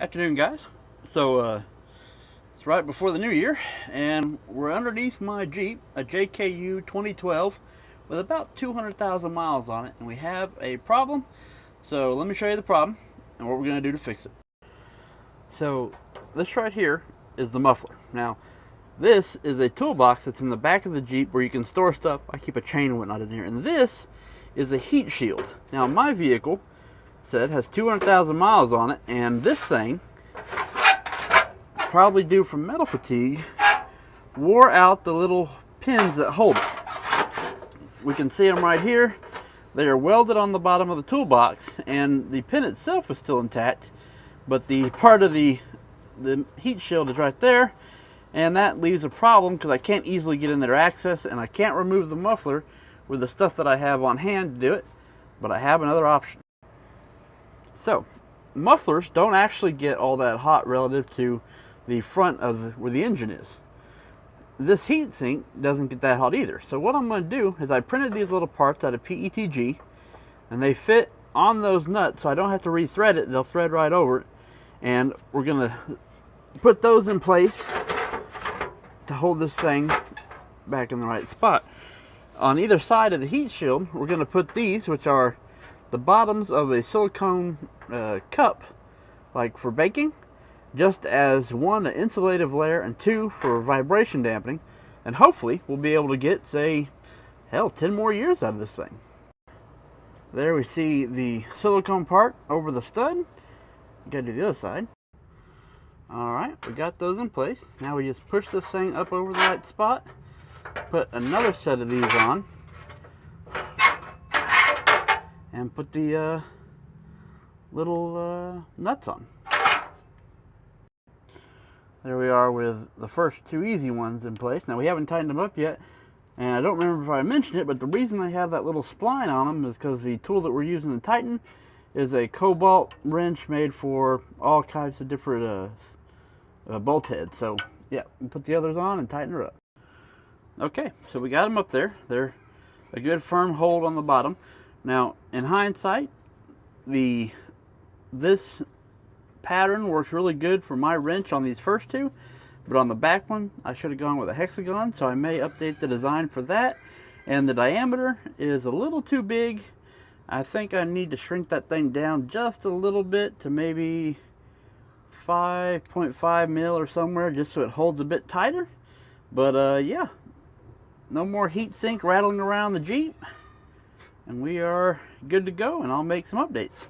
Afternoon, guys. So it's right before the new year, and we're underneath my Jeep, a JKU 2012 with about 200,000 miles on it, and we have a problem. So let me show you the problem and what we're going to do to fix it. So this right here is the muffler. Now this is a toolbox that's in the back of the Jeep where you can store stuff. I keep a chain and whatnot in here, and this is a heat shield. Now my vehicle said has 200,000 miles on it, and this thing, probably due from metal fatigue, wore out the little pins that hold it. We can see them right here. They are welded on the bottom of the toolbox, and the pin itself is still intact, but the part of the heat shield is right there, and that leaves a problem because I can't easily get in there access, and I can't remove the muffler with the stuff that I have on hand to do it, but I have another option. So mufflers don't actually get all that hot relative to the front of where the engine is. This heat sink doesn't get that hot either. So what I'm going to do is I printed these little parts out of PETG, and they fit on those nuts, so I don't have to re-thread it. They'll thread right over it, and we're going to put those in place to hold this thing back in the right spot. On either side of the heat shield, we're going to put these, which are the bottoms of a silicone cup, like for baking, just as one, an insulative layer, and two, for vibration dampening. And hopefully we'll be able to get, say, hell, 10 more years out of this thing. There we see the silicone part over the stud. Gotta do the other side. Alright, we got those in place. Now we just push this thing up over the right spot, put another set of these on, and put the little nuts on. There we are with the first two easy ones in place. Now we haven't tightened them up yet, and I don't remember if I mentioned it, but the reason they have that little spline on them is because the tool that we're using to tighten is a cobalt wrench made for all kinds of different bolt heads. So yeah, we'll put the others on and tighten her up. Okay, so we got them up there. They're a good firm hold on the bottom. Now in hindsight, this pattern works really good for my wrench on these first two, but on the back one I should have gone with a hexagon, so I may update the design for that. And the diameter is a little too big. I think I need to shrink that thing down just a little bit to maybe 5.5 mil or somewhere, just so it holds a bit tighter. But yeah, no more heat sink rattling around the Jeep, and we are good to go, and I'll make some updates.